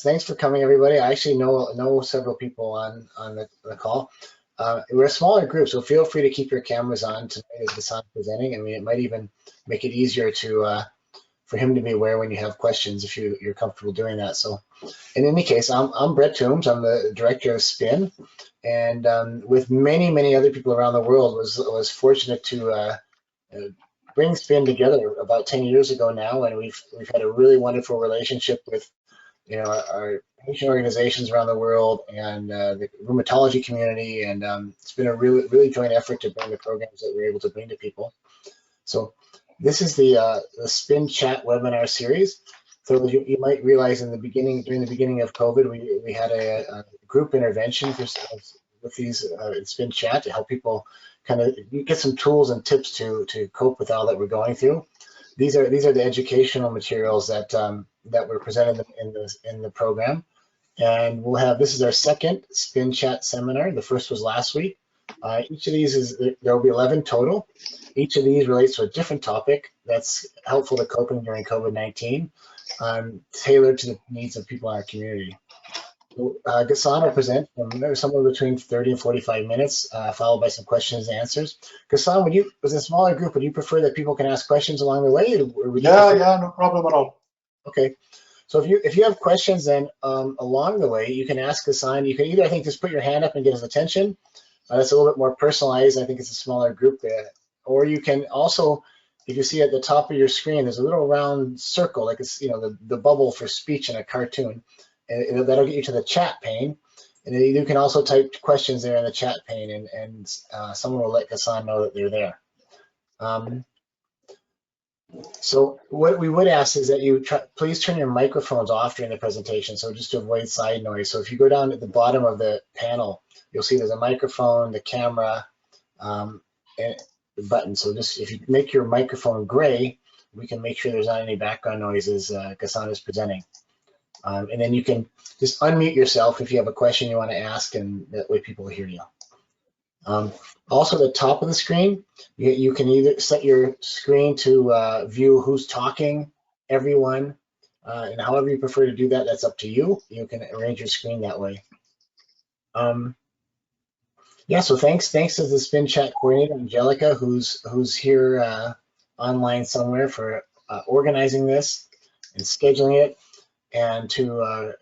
Thanks for coming, everybody. I actually know several people on the call. We're a smaller group, so feel free to keep your cameras on tonight as Ghassan presenting. I mean, it might even make it easier to for him to be aware when you have questions if you're comfortable doing that. So, in any case, I'm Brett Toombs. I'm the director of SPIN, and with many other people around the world, was fortunate to bring SPIN together about 10 years ago now, and we've had a really wonderful relationship with our patient organizations around the world and the rheumatology community, and it's been a really joint effort to bring the programs that we're able to bring to people. So this is the SPIN Chat webinar series. So you might realize during the beginning of COVID, we had a group intervention with these SPIN Chat to help people kind of get some tools and tips to cope with all that we're going through. These are the educational materials that were presented in the program, and this is our second SPIN Chat seminar. The first was last week. Each of these there will be 11 total. Each of these relates to a different topic that's helpful to coping during COVID-19, tailored to the needs of people in our community. Ghassan will present from somewhere between 30 and 45 minutes, followed by some questions and answers. Ghassan, with a smaller group, would you prefer that people can ask questions along the way? Yeah, no problem at all. Okay, so if you have questions, then along the way, you can ask Ghassan. You can either, I think, just put your hand up and get his attention. That's a little bit more personalized. I think it's a smaller group there. Or you can also, if you see at the top of your screen, there's a little round circle, like it's the bubble for speech in a cartoon. And that'll get you to the chat pane, and then you can also type questions there in the chat pane, and someone will let Ghassan know that they're there. So what we would ask is that you please turn your microphones off during the presentation, so just to avoid side noise. So if you go down at the bottom of the panel, you'll see there's a microphone, the camera, and the button. So just if you make your microphone gray, we can make sure there's not any background noises Ghassan is presenting. And then you can just unmute yourself if you have a question you want to ask, and that way people will hear you. Also, at the top of the screen, you can either set your screen to view who's talking, everyone, and however you prefer to do that, that's up to you. You can arrange your screen that way. Yeah, so thanks to the SPIN Chat coordinator, Angelica, who's here online somewhere for organizing this and scheduling it, and to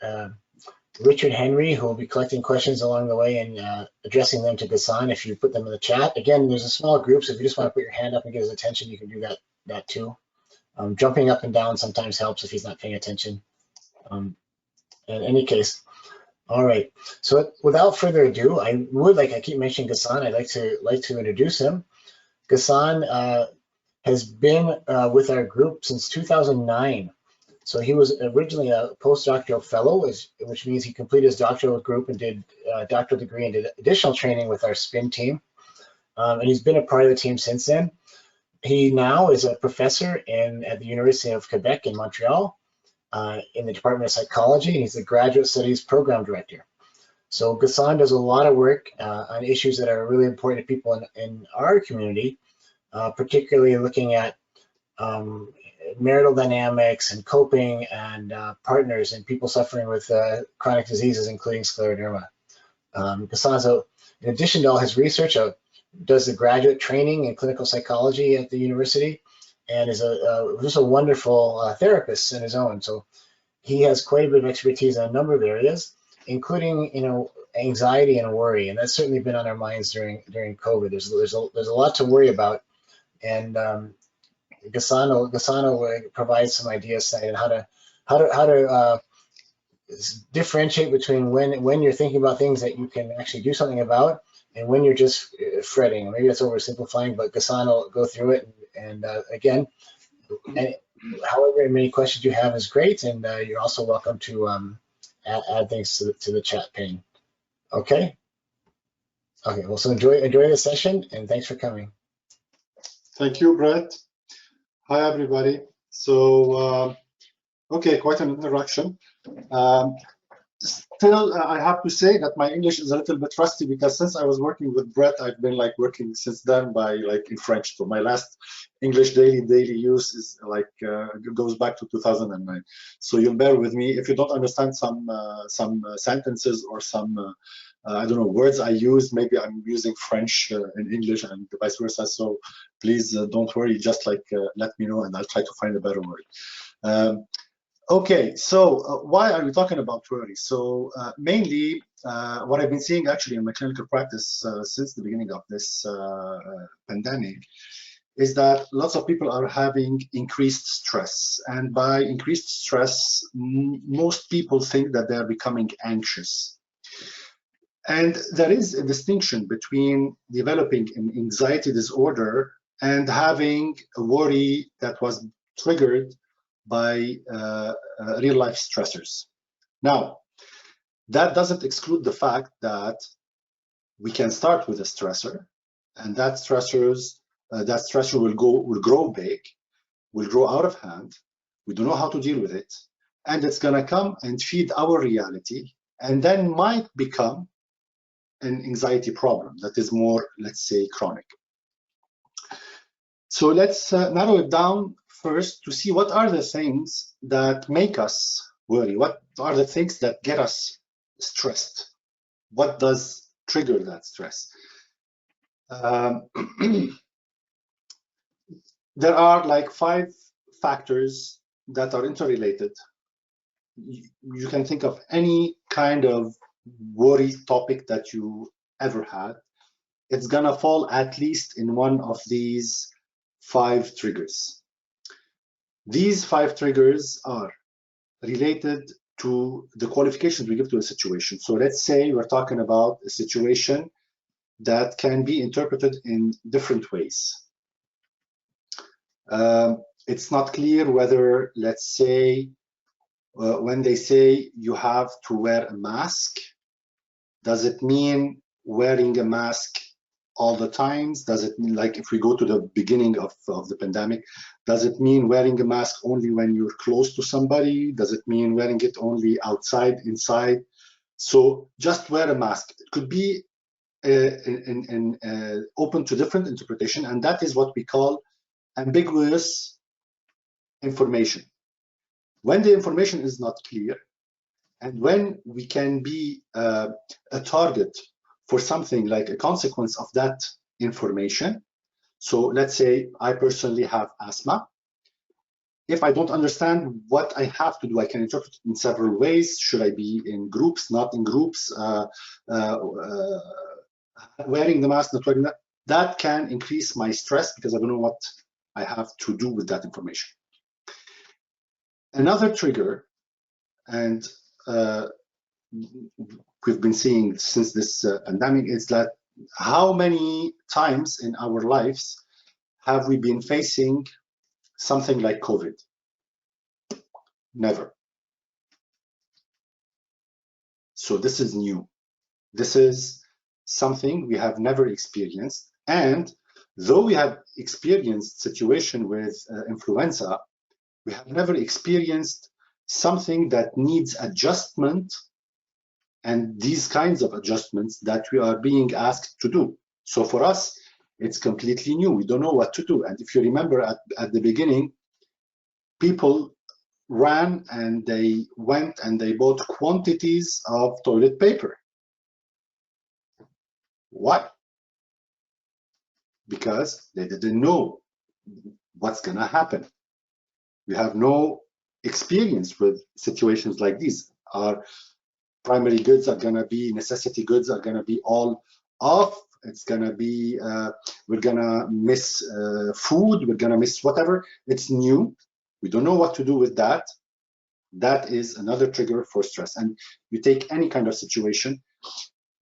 Richard Henry, who will be collecting questions along the way and addressing them to Ghassan if you put them in the chat. Again, there's a small group, so if you just want to put your hand up and get his attention, you can do that too. Jumping up and down sometimes helps if he's not paying attention. In any case, all right. So without further ado, I keep mentioning Ghassan, I'd like to introduce him. Ghassan has been with our group since 2009. So he was originally a postdoctoral fellow, which means he completed his doctoral group and did a doctoral degree and did additional training with our SPIN team. And he's been a part of the team since then. He now is a professor at the University of Quebec in Montreal in the Department of Psychology, and he's the Graduate Studies Program Director. So Ghassan does a lot of work on issues that are really important to people in our community, particularly looking at marital dynamics and coping and partners and people suffering with chronic diseases, including scleroderma. Ghassan, in addition to all his research, does the graduate training in clinical psychology at the university, and is just a wonderful therapist in his own. So he has quite a bit of expertise in a number of areas, including anxiety and worry, and that's certainly been on our minds during COVID. There's a lot to worry about, and Ghassan will provide some ideas tonight on how to differentiate between when you're thinking about things that you can actually do something about and when you're just fretting. Maybe that's oversimplifying, but Ghassan will go through it. And again, however many questions you have is great, and you're also welcome to add things to the chat pane. Okay. Okay. Well, so enjoy the session, and thanks for coming. Thank you, Brett. Hi, everybody. So, okay, quite an introduction. still, I have to say that my English is a little bit rusty because since I was working with Brett, I've been like working since then by like in French. So my last English daily use is like goes back to 2009. So you'll bear with me if you don't understand some sentences or some I don't know words I use. Maybe I'm using French in English and vice versa. So please don't worry. Just like let me know and I'll try to find a better word. Okay, so why are we talking about worry? So mainly what I've been seeing actually in my clinical practice since the beginning of this pandemic is that lots of people are having increased stress. And by increased stress, most people think that they're becoming anxious. And there is a distinction between developing an anxiety disorder and having a worry that was triggered by real life stressors. Now, that doesn't exclude the fact that we can start with a stressor, and that stressor will grow big, will grow out of hand. We don't know how to deal with it, and it's gonna come and feed our reality, and then might become an anxiety problem that is more, let's say, chronic. So let's narrow it down first to see what are the things that make us worry. What are the things that get us stressed? What does trigger that stress? There are like 5 factors that are interrelated. You can think of any kind of worry topic that you ever had. It's gonna fall at least in one of these 5 triggers. These 5 triggers are related to the qualifications we give to a situation. So let's say we're talking about a situation that can be interpreted in different ways. It's not clear whether, let's say, when they say you have to wear a mask, does it mean wearing a mask all the times? Does it mean, like if we go to the beginning of the pandemic, does it mean wearing a mask only when you're close to somebody? Does it mean wearing it only outside, inside? So just wear a mask. It could be open to different interpretation, and that is what we call ambiguous information. When the information is not clear, and when we can be a target for something like a consequence of that information. So let's say I personally have asthma. If I don't understand what I have to do, I can interpret it in several ways. Should I be in groups, not in groups? Wearing the mask, not wearing that, that can increase my stress because I don't know what I have to do with that information. Another trigger, and we've been seeing since this pandemic, is that how many times in our lives have we been facing something like COVID? Never. So this is new. This is something we have never experienced. And though we have experienced situation with influenza, we have never experienced something that needs adjustment and these kinds of adjustments that we are being asked to do. So for us, it's completely new. We don't know what to do. And if you remember at the beginning, people ran and they went and they bought quantities of toilet paper. Why? Because they didn't know what's going to happen. We have no experience with situations like these. Our primary goods are going to be, necessity goods are going to be all off. It's going to be, we're going to miss food, we're going to miss whatever. It's new. We don't know what to do with that. That is another trigger for stress. And you take any kind of situation,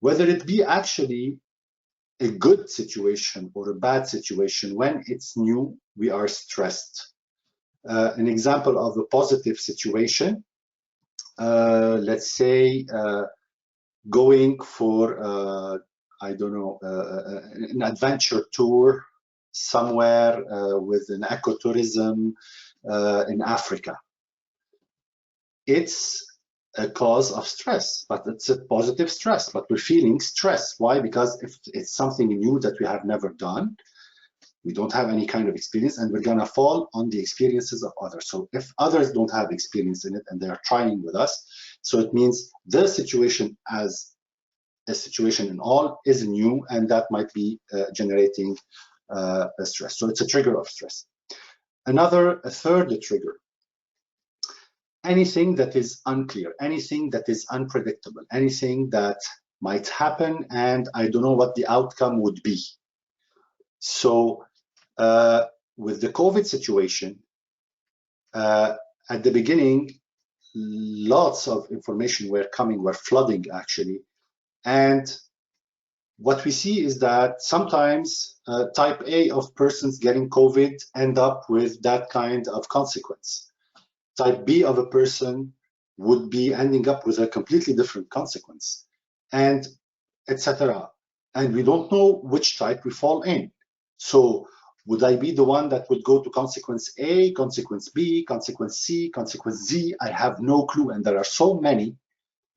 whether it be actually a good situation or a bad situation, when it's new, we are stressed. An example of a positive situation, let's say going for, I don't know, an adventure tour somewhere with an ecotourism in Africa. It's a cause of stress, but it's a positive stress, but we're feeling stress. Why? Because if it's something new that we have never done, we don't have any kind of experience, and we're gonna fall on the experiences of others. So if others don't have experience in it and they're trying with us, so it means the situation as a situation in all is new, and that might be generating a stress. So it's a trigger of stress. A third trigger, anything that is unclear, anything that is unpredictable, anything that might happen and I don't know what the outcome would be. So with the COVID situation, at the beginning, lots of information were flooding actually. And what we see is that sometimes type A of persons getting COVID end up with that kind of consequence. Type B of a person would be ending up with a completely different consequence, and etc. And we don't know which type we fall in. So would I be the one that would go to consequence A, consequence B, consequence C, consequence Z? I have no clue, and there are so many.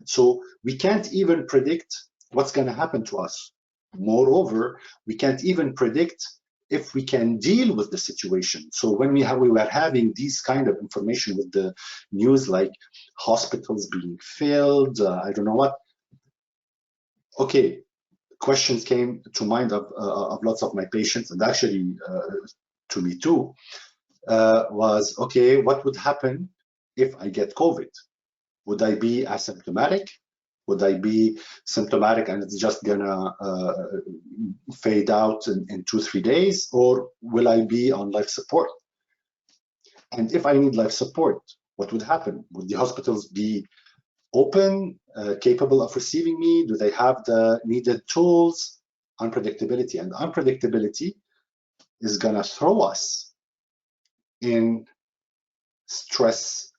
So we can't even predict what's going to happen to us. Moreover, we can't even predict if we can deal with the situation. So when we were having these kind of information with the news, like hospitals being filled, I don't know what. Okay, questions came to mind of lots of my patients, and actually to me too, was, okay, what would happen if I get COVID? Would I be asymptomatic? Would I be symptomatic and it's just gonna fade out in 2-3 days? Or will I be on life support? And if I need life support, what would happen? Would the hospitals be open, capable of receiving me? Do they have the needed tools? Unpredictability. And unpredictability is gonna throw us in stress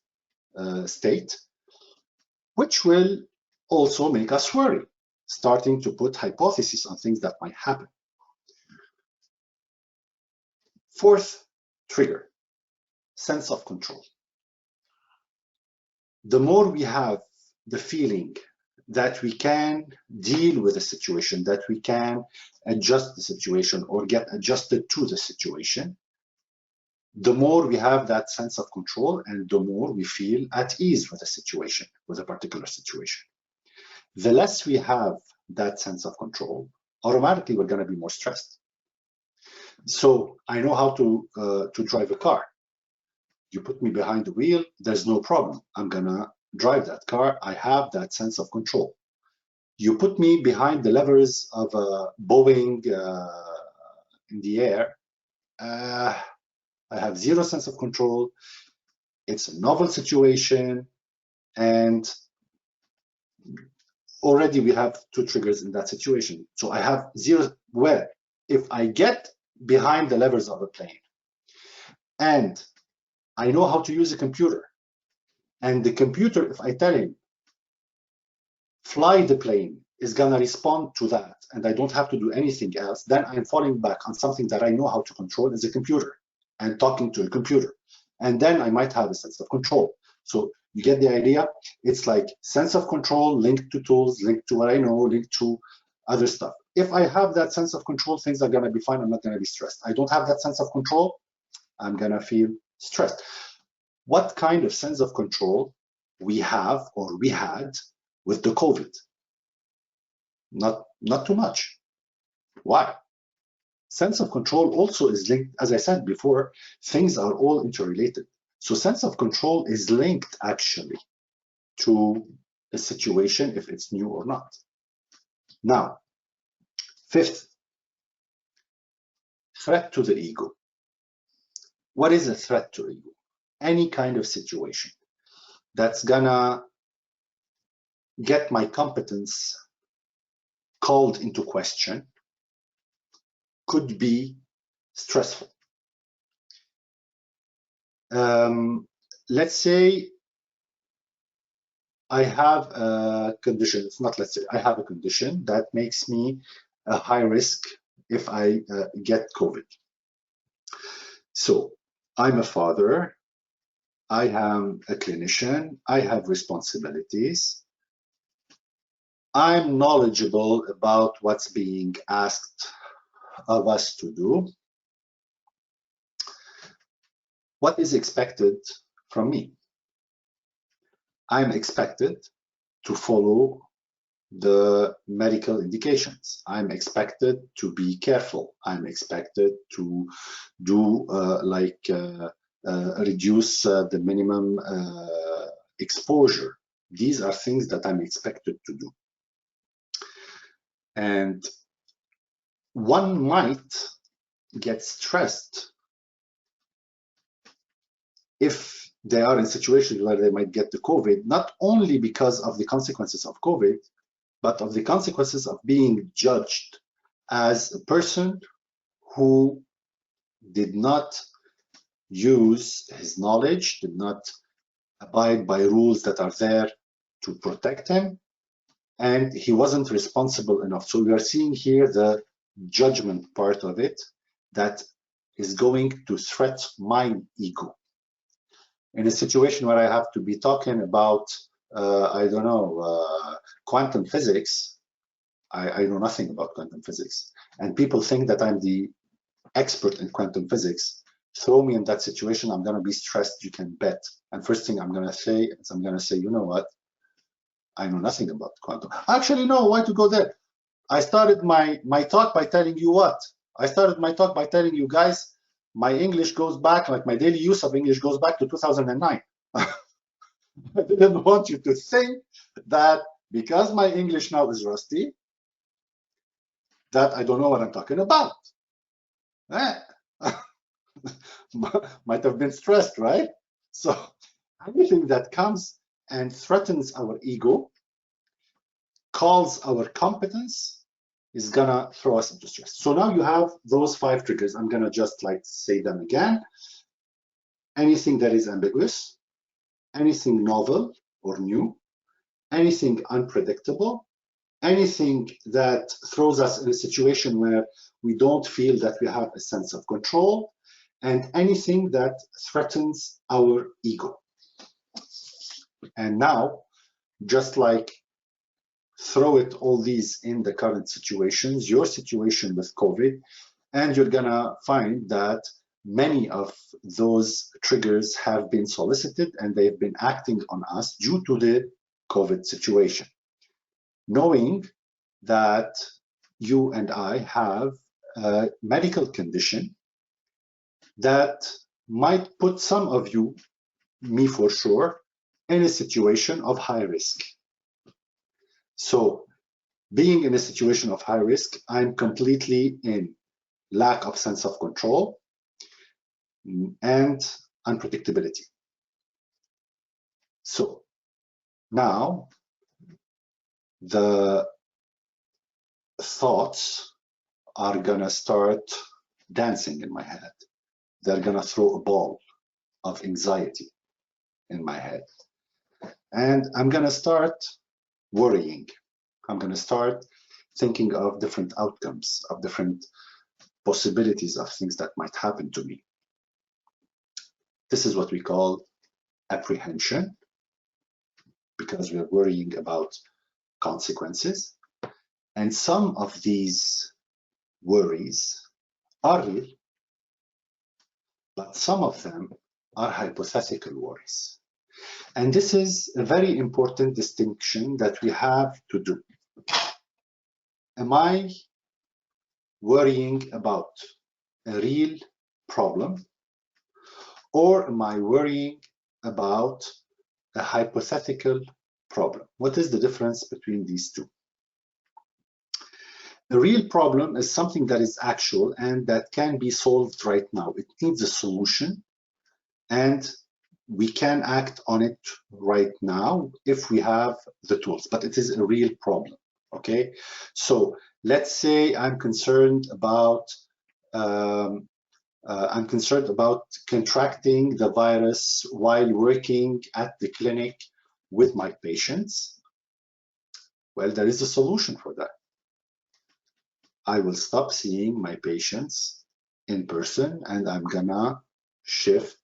state, which will also make us worry, starting to put hypotheses on things that might happen. Fourth trigger, sense of control. The more we have the feeling that we can deal with a situation, that we can adjust the situation or get adjusted to the situation, the more we have that sense of control and the more we feel at ease with a situation, with a particular situation. The less we have that sense of control, automatically we're going to be more stressed. So I know how to drive a car. You put me behind the wheel, there's no problem. I'm going to drive that car. I have that sense of control. You put me behind the levers of a Boeing in the air, I have zero sense of control. It's a novel situation, and already we have two triggers in that situation. So I have zero. Where if I get behind the levers of a plane and I know how to use a computer, and the computer, if I tell him fly the plane, is gonna respond to that, and I don't have to do anything else, then I'm falling back on something that I know how to control as a computer and talking to a computer, and then I might have a sense of control. So you get the idea? It's like sense of control linked to tools, linked to what I know, linked to other stuff. If I have that sense of control, things are gonna be fine. I'm not gonna be stressed. I don't have that sense of control, I'm gonna feel stressed. What kind of sense of control we have or we had with the COVID? Not too much. Why? Sense of control also is linked, as I said before, things are all interrelated. So sense of control is linked actually to a situation, if it's new or not. Now, fifth, threat to the ego. What is a threat to ego? Any kind of situation that's gonna get my competence called into question could be stressful. Let's say I have a condition, it's not let's say, I have a condition that makes me a high risk if I get COVID. So I'm a father, I am a clinician. I have responsibilities. I'm knowledgeable about what's being asked of us to do. What is expected from me? I'm expected to follow the medical indications. I'm expected to be careful. I'm expected to do reduce the minimum exposure. These are things that I'm expected to do. And one might get stressed if they are in situations where they might get the COVID, not only because of the consequences of COVID, but of the consequences of being judged as a person who did not use his knowledge, did not abide by rules that are there to protect him, and he wasn't responsible enough. So we are seeing here the judgment part of it that is going to threat my ego. In a situation where I have to be talking about, I don't know, quantum physics, I know nothing about quantum physics, and people think that I'm the expert in quantum physics. Throw me in that situation, I'm going to be stressed, you can bet. And first thing I'm going to say is, I'm going to say, you know what? I know nothing about quantum. Actually, no, why to go there? I started my talk by telling you what? I started my talk by telling you guys, my English goes back, like my daily use of English goes back to 2009. I didn't want you to think that because my English now is rusty, that I don't know what I'm talking about. Might have been stressed, right? So anything that comes and threatens our ego, calls our competence, is gonna throw us into stress. So now you have those 5 triggers. I'm gonna just like say them again. Anything that is ambiguous, anything novel or new, anything unpredictable, anything that throws us in a situation where we don't feel that we have a sense of control, and anything that threatens our ego. And now, just like throw it all these in the current situations, your situation with COVID, and you're gonna find that many of those triggers have been solicited and they've been acting on us due to the COVID situation. Knowing that you and I have a medical condition that might put some of you, me for sure, in a situation of high risk. So being in a situation of high risk, I'm completely in lack of sense of control and unpredictability. So now the thoughts are gonna start dancing in my head. They're gonna throw a ball of anxiety in my head. And I'm gonna start worrying. I'm gonna start thinking of different outcomes, of different possibilities of things that might happen to me. This is what we call apprehension, because we're worrying about consequences. And some of these worries are real, but some of them are hypothetical worries. And this is a very important distinction that we have to do. Am I worrying about a real problem, or am I worrying about a hypothetical problem? What is the difference between these two? A real problem is something that is actual and that can be solved right now. It needs a solution, and we can act on it right now if we have the tools, but it is a real problem, okay? So let's say I'm concerned about contracting the virus while working at the clinic with my patients. Well, there is a solution for that. I will stop seeing my patients in person and I'm gonna shift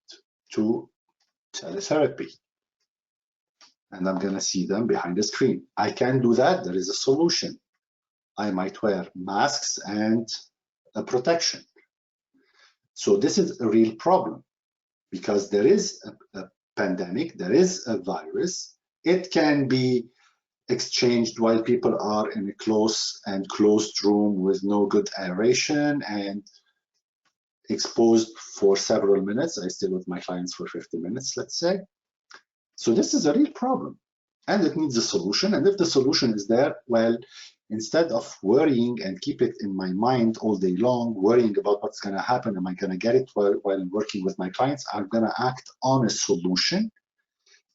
to teletherapy. And I'm going to see them behind the screen. I can do that. There is a solution. I might wear masks and a protection. So this is a real problem because there is a pandemic, there is a virus. It can be exchanged while people are in a close and closed room with no good aeration and exposed for several minutes. I stay with my clients for 50 minutes, let's say. So this is a real problem and it needs a solution. And if the solution is there, well, instead of worrying and keep it in my mind all day long, worrying about what's going to happen, am I going to get it while working with my clients, I'm going to act on a solution.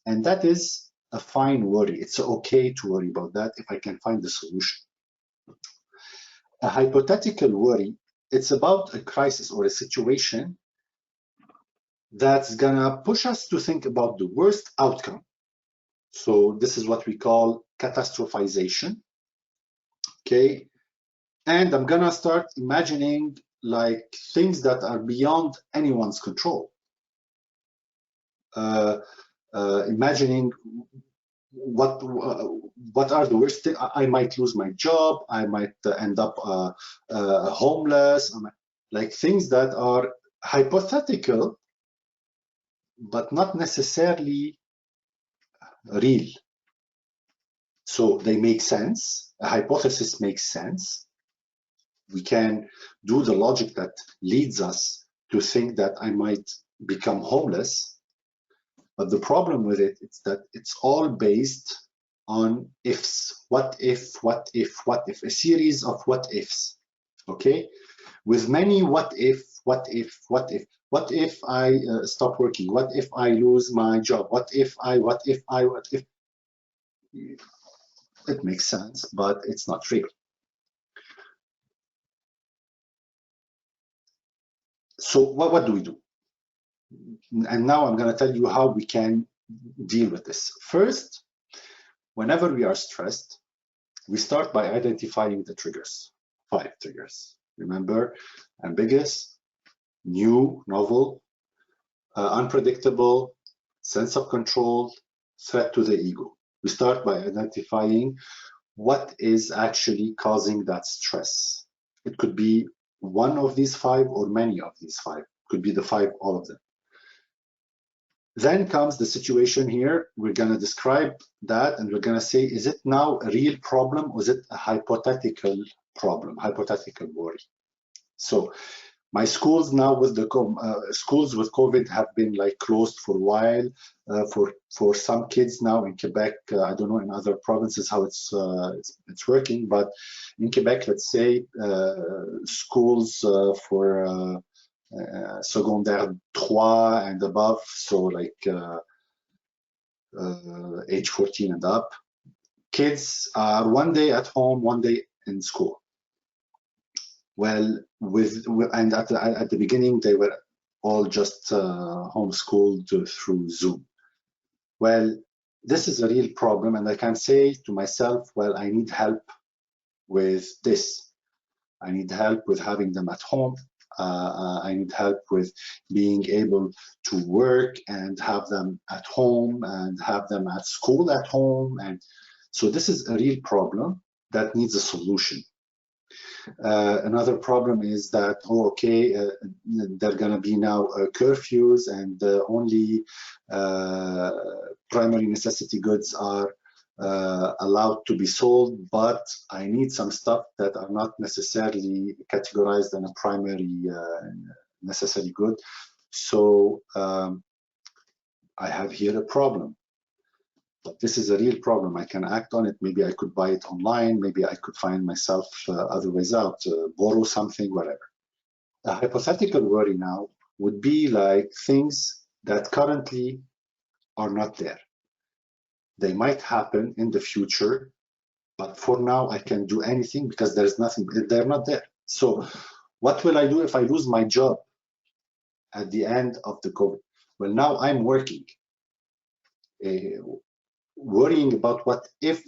And that is a fine worry. It's okay to worry about that if I can find the solution. A hypothetical worry, it's about a crisis or a situation that's gonna push us to think about the worst outcome. So this is what we call catastrophization, okay? And I'm gonna start imagining like things that are beyond anyone's control. Imagining what are the worst things. I might lose my job, I might end up homeless, like things that are hypothetical but not necessarily real. So they make sense. A hypothesis makes sense. We can do the logic that leads us to think that I might become homeless. But the problem with it is that it's all based on ifs. What if, what if, what if, a series of what ifs, okay? With many what if, what if, what if. What if I stop working? What if I lose my job? What if I, what if I, what if? It makes sense, but it's not real. So what do we do? And now I'm going to tell you how we can deal with this. First, whenever we are stressed, we start by identifying the triggers, 5 triggers. Remember, ambiguous, new, novel, unpredictable, sense of control, threat to the ego. We start by identifying what is actually causing that stress. It could be one of these 5 or many of these 5. It could be the 5, all of them. Then comes the situation here. We're going to describe that and we're going to say, is it now a real problem or is it a hypothetical problem, hypothetical worry? So my schools now with the schools with COVID have been like closed for a while. For some kids now in Quebec, I don't know in other provinces how it's working, but in Quebec, let's say schools for secondaire 3 and above, so like age 14 and up, kids are one day at home, one day in school. Well, and at the beginning, they were all just homeschooled through Zoom. Well, this is a real problem, and I can say to myself, well, I need help with this. I need help with having them at home. I need help with being able to work and have them at home and have them at school at home. And so this is a real problem that needs a solution. Another problem is that, oh, okay, there are going to be now curfews and only primary necessity goods are allowed to be sold, but I need some stuff that are not necessarily categorized in a primary necessary good. So I have here a problem. But this is a real problem. I can act on it. Maybe I could buy it online. Maybe I could find myself other ways out, borrow something, whatever. A hypothetical worry now would be like things that currently are not there. They might happen in the future, but for now I can't do anything because there's nothing, they're not there. So what will I do if I lose my job at the end of the COVID? Well, now I'm working. Worrying about what if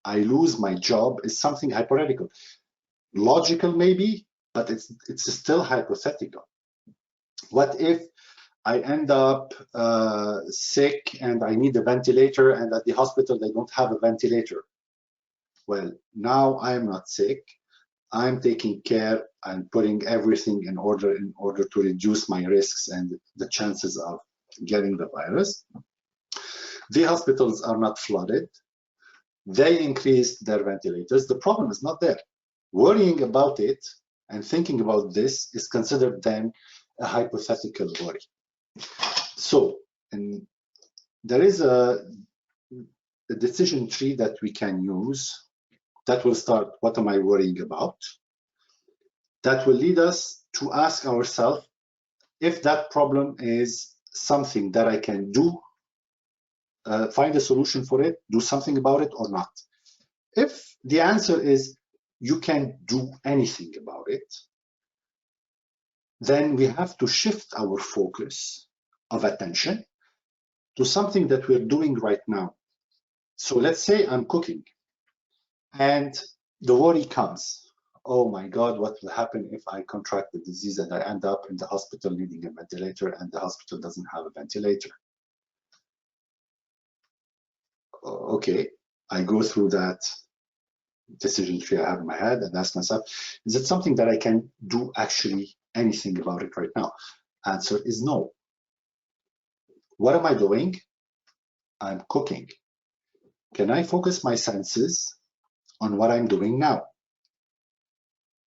I lose my job is something hypothetical. Logical maybe, but it's still hypothetical. What if I end up sick and I need a ventilator, and at the hospital they don't have a ventilator. Well, now I'm not sick. I'm taking care and putting everything in order to reduce my risks and the chances of getting the virus. The hospitals are not flooded. They increased their ventilators. The problem is not there. Worrying about it and thinking about this is considered then a hypothetical worry. So, and there is a decision tree that we can use that will start, what am I worrying about? That will lead us to ask ourselves if that problem is something that I can do, find a solution for it, do something about it or not. If the answer is you can't do anything about it, then we have to shift our focus of attention to something that we're doing right now. So let's say I'm cooking and the worry comes. Oh my God, what will happen if I contract the disease and I end up in the hospital needing a ventilator and the hospital doesn't have a ventilator? Okay, I go through that decision tree I have in my head and ask myself, is it something that I can do actually anything about it right now? Answer is no. What am I doing? I'm cooking. Can I focus my senses on what I'm doing now?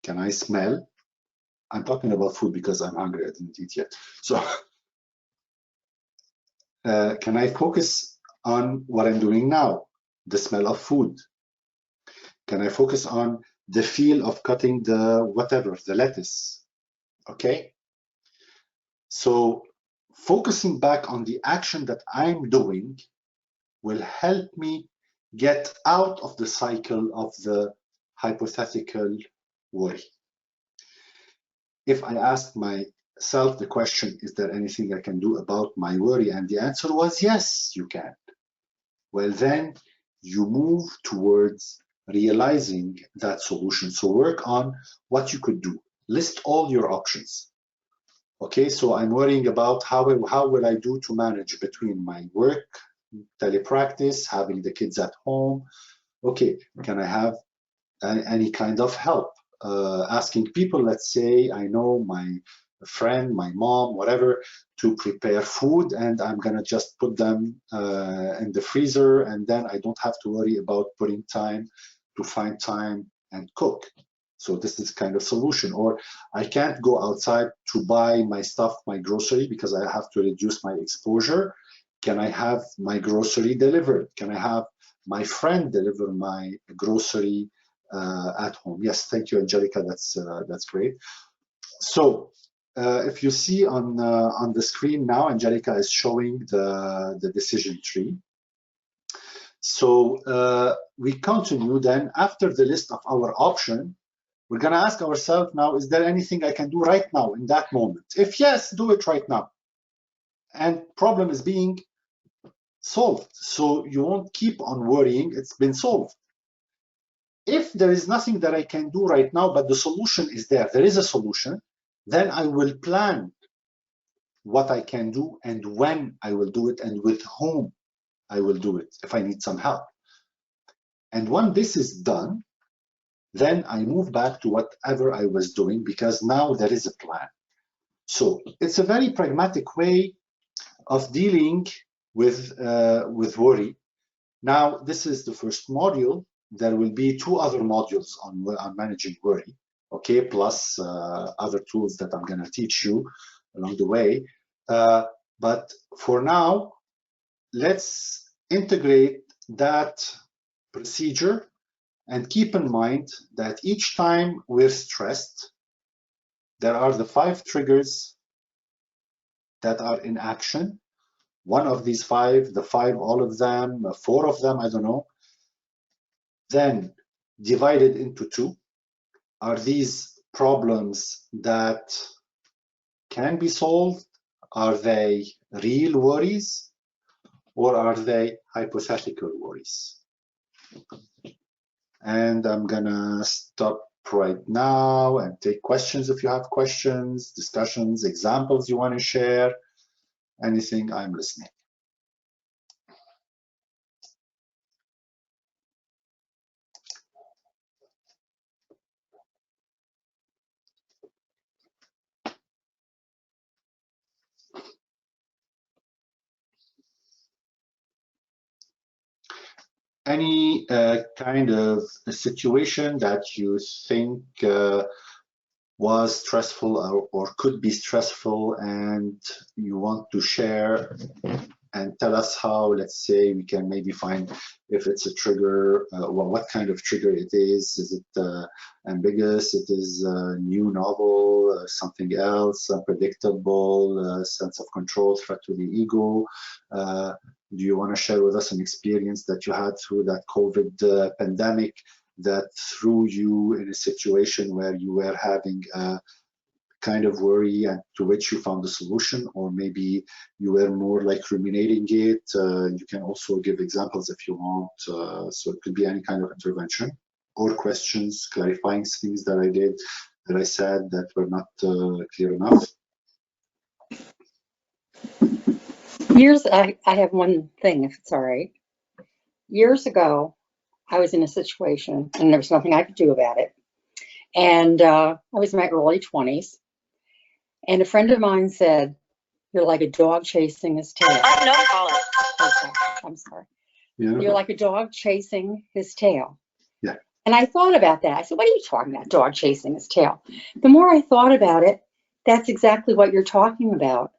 Can I smell? I'm talking about food because I'm hungry, I didn't eat yet. So can I focus on what I'm doing now? The smell of food. Can I focus on the feel of cutting the whatever, the lettuce? Okay. So focusing back on the action that I'm doing will help me get out of the cycle of the hypothetical worry. If I asked myself the question, is there anything I can do about my worry? And the answer was yes, you can. Well, then you move towards realizing that solution. So work on what you could do. List all your options. Okay, so I'm worrying about how will I do to manage between my work, telepractice, having the kids at home. Okay, can I have any kind of help? Asking people, let's say I know my friend, my mom, whatever, to prepare food, and I'm gonna just put them in the freezer, and then I don't have to worry about putting time to find time and cook. So this is kind of solution. Or I can't go outside to buy my stuff, my grocery, because I have to reduce my exposure. Can I have my grocery delivered? Can I have my friend deliver my grocery at home? Yes, thank you, Angelica. That's great. So if you see on the screen now, Angelica is showing the decision tree. So we continue then after the list of our option. We're going to ask ourselves now, is there anything I can do right now in that moment? If yes, do it right now. And problem is being solved. So you won't keep on worrying, it's been solved. If there is nothing that I can do right now, but the solution is there is a solution, then I will plan what I can do and when I will do it and with whom I will do it if I need some help. And when this is done, then I move back to whatever I was doing because now there is a plan. So it's a very pragmatic way of dealing with worry. Now, this is the first module. There will be 2 other modules on managing worry, okay, plus other tools that I'm going to teach you along the way. But for now, let's integrate that procedure and keep in mind that each time we're stressed, there are the 5 triggers that are in action. One of these 5, the 5, all of them, 4 of them, I don't know. Then divided into 2 are these problems that can be solved. Are they real worries or are they hypothetical worries? And I'm gonna stop right now and take questions if you have questions, discussions, examples you want to share. anything, I'm listening. Any kind of a situation that you think was stressful or could be stressful and you want to share and tell us how, let's say, we can maybe find if it's a trigger, what kind of trigger it is. Is it ambiguous? It is new, novel, something else, unpredictable, sense of control, threat to the ego. Do you want to share with us an experience that you had through that COVID pandemic that threw you in a situation where you were having a kind of worry and to which you found a solution, or maybe you were more like ruminating it? You can also give examples if you want. So it could be any kind of intervention or questions, clarifying things that I did, that I said that were not clear enough. I have one thing, if it's all right. Years ago, I was in a situation and there was nothing I could do about it. And I was in my early 20s. And a friend of mine said, "You're like a dog chasing his tail." Okay, I'm sorry. Yeah. You're like a dog chasing his tail. Yeah. And I thought about that. I said, "What are you talking about, dog chasing his tail?" The more I thought about it, that's exactly what you're talking about.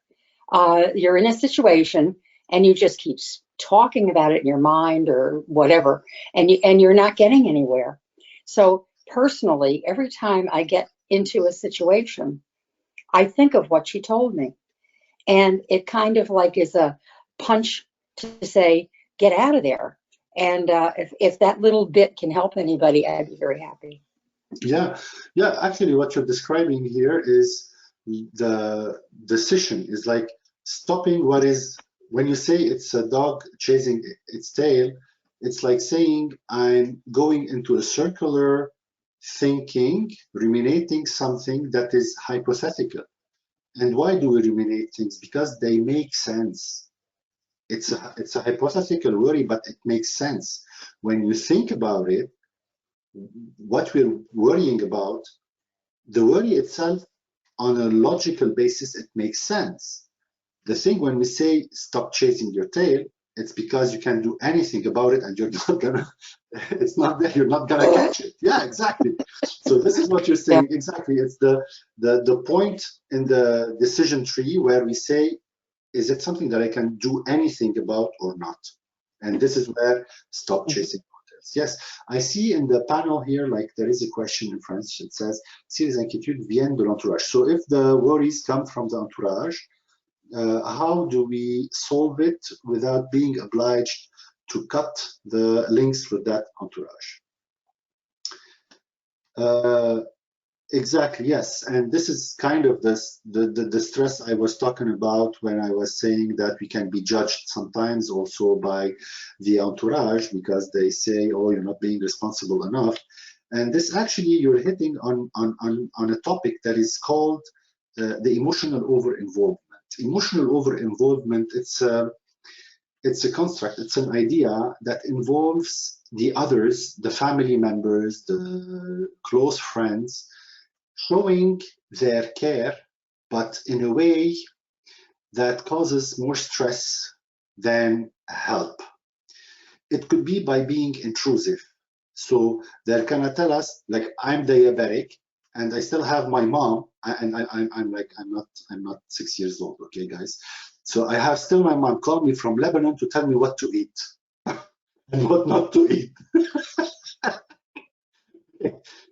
You're in a situation and you just keep talking about it in your mind or whatever, and you're not getting anywhere. So personally, every time I get into a situation, I think of what she told me, and it kind of like is a punch to say, get out of there. And if that little bit can help anybody, I'd be very happy. Yeah, yeah. Actually, what you're describing here is the decision is like stopping what is, when you say it's a dog chasing its tail, it's like saying I'm going into a circular thinking, ruminating something that is hypothetical. And why do we ruminate things? Because they make sense. It's a hypothetical worry, but it makes sense. When you think about it, what we're worrying about, the worry itself, on a logical basis, it makes sense. The thing when we say stop chasing your tail, it's because you can't do anything about it and you're not gonna, it's not there, you're not gonna catch it. Yeah, exactly. So this is what you're saying. Yeah. Exactly. It's the point in the decision tree where we say, is it something that I can do anything about or not? And this is where stop chasing tails. Yes, I see in the panel here, like there is a question in French. It says, si les inquiétudes viennent de l'entourage. So if the worries come from the entourage, how do we solve it without being obliged to cut the links with that entourage? Exactly, yes. And this is kind of the stress I was talking about when I was saying that we can be judged sometimes also by the entourage because they say, oh, you're not being responsible enough. And this actually, you're hitting on a topic that is called the emotional over-involvement. Emotional over-involvement, it's a construct, it's an idea that involves the others, the family members, the close friends, showing their care, but in a way that causes more stress than help. It could be by being intrusive. So they're gonna tell us, like, I'm diabetic and I still have my mom, and I'm not 6 years old, okay, guys. So I have still my mom call me from Lebanon to tell me what to eat and what not to eat.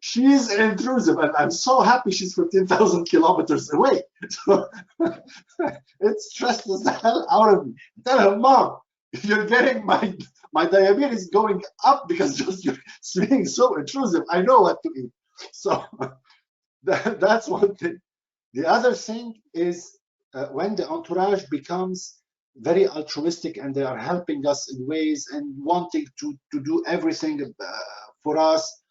She's intrusive, and I'm so happy she's 15,000 kilometers away. So it stresses the hell out of me. Tell her, Mom, you're getting my diabetes going up because just you're being so intrusive. I know what to eat. So that's one thing. The other thing is when the entourage becomes very altruistic and they are helping us in ways and wanting to do everything for us,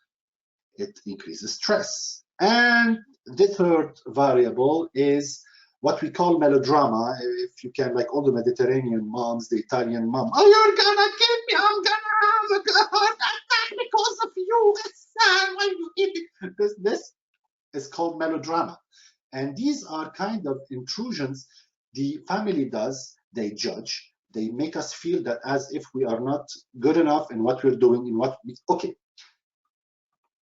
it increases stress. And the third variable is what we call melodrama, if you can, like all the Mediterranean moms, the Italian mom, oh, you're gonna kill me, I'm gonna have a heart attack because of you, it's sad, why you eating? This is called melodrama. And these are kind of intrusions the family does. They judge, they make us feel that as if we are not good enough in what we're doing, in what we, okay.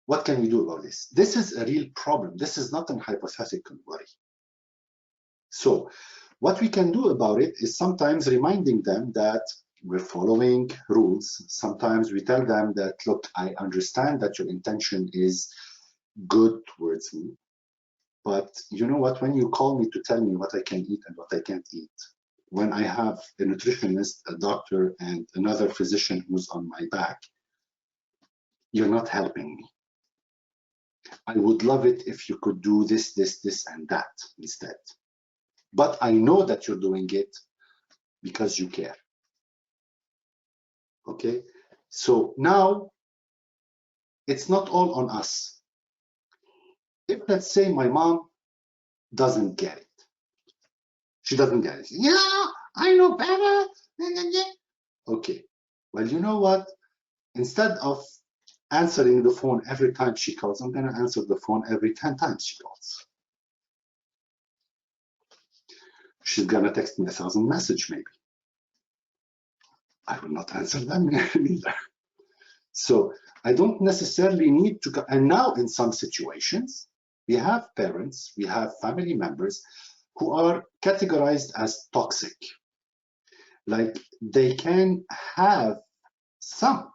What can we do about this? This is a real problem. This is not a hypothetical worry. So what we can do about it is sometimes reminding them that we're following rules. Sometimes we tell them that, look, I understand that your intention is good towards me, but you know what, when you call me to tell me what I can eat and what I can't eat, when I have a nutritionist, a doctor, and another physician who's on my back, you're not helping me. I would love it if you could do this, this, this, and that instead. But I know that you're doing it because you care. Okay? So now it's not all on us. If, let's say, my mom doesn't get it, she doesn't get it. Yeah, I know better. Okay. Well, you know what? Instead of answering the phone every time she calls, I'm going to answer the phone every 10 times she calls. She's going to text me 1,000 messages, maybe. I will not answer them either. So I don't necessarily need to, and now in some situations, we have parents, we have family members who are categorized as toxic. Like they can have some,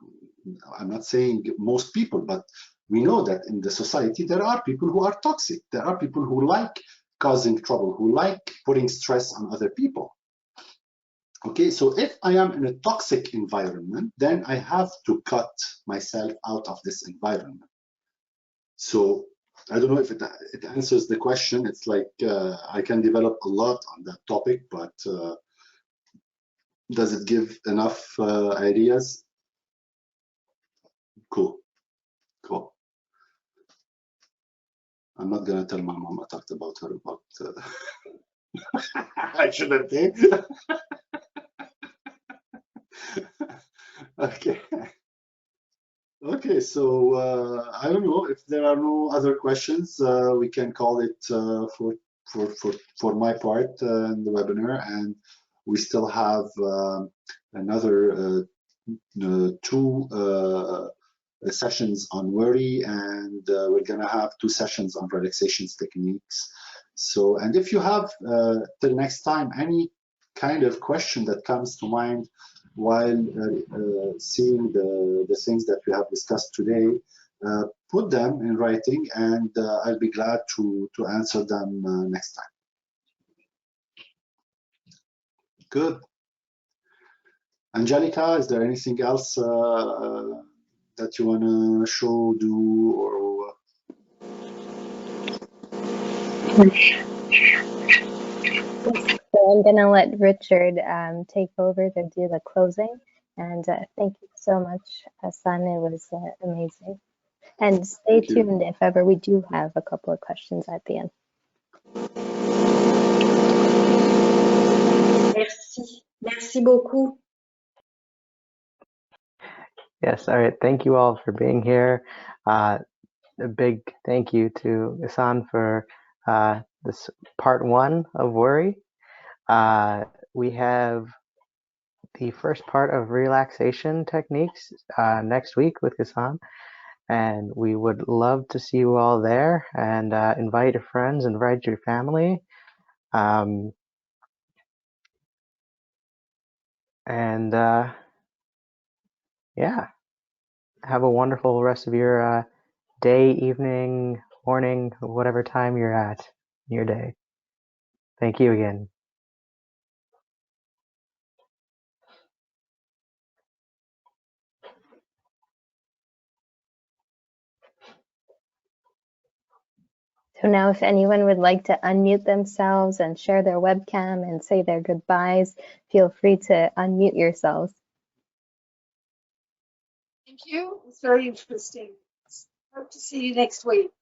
I'm not saying most people, but we know that in the society, there are people who are toxic. There are people who like causing trouble, who like putting stress on other people. Okay, so if I am in a toxic environment, then I have to cut myself out of this environment. So I don't know if it answers the question. It's like I can develop a lot on that topic, but does it give enough ideas? Cool, cool. I'm not gonna tell my mom I talked about her about. I shouldn't. Okay. Okay, so I don't know if there are no other questions. We can call it for my part in the webinar, and we still have another 2 sessions on worry, and we're gonna have 2 sessions on relaxation techniques. So, and if you have till next time any kind of question that comes to mind while seeing the things that we have discussed today, put them in writing, and I'll be glad to answer them next time. Good. Angelica, is there anything else that you want to show, do, or? So I'm going to let Richard take over to do the closing. And thank you so much, Ghassan. It was amazing. And stay tuned if ever we do have a couple of questions at the end. Merci. Merci beaucoup. Yes, all right. Thank you all for being here. A big thank you to Ghassan for this part 1 of worry. We have the first part of relaxation techniques next week with Ghassan, and we would love to see you all there, and invite your friends, invite your family. Yeah, have a wonderful rest of your day, evening, morning, whatever time you're at in your day. Thank you again. So now if anyone would like to unmute themselves and share their webcam and say their goodbyes, feel free to unmute yourselves. Thank you. It's very interesting. Hope to see you next week.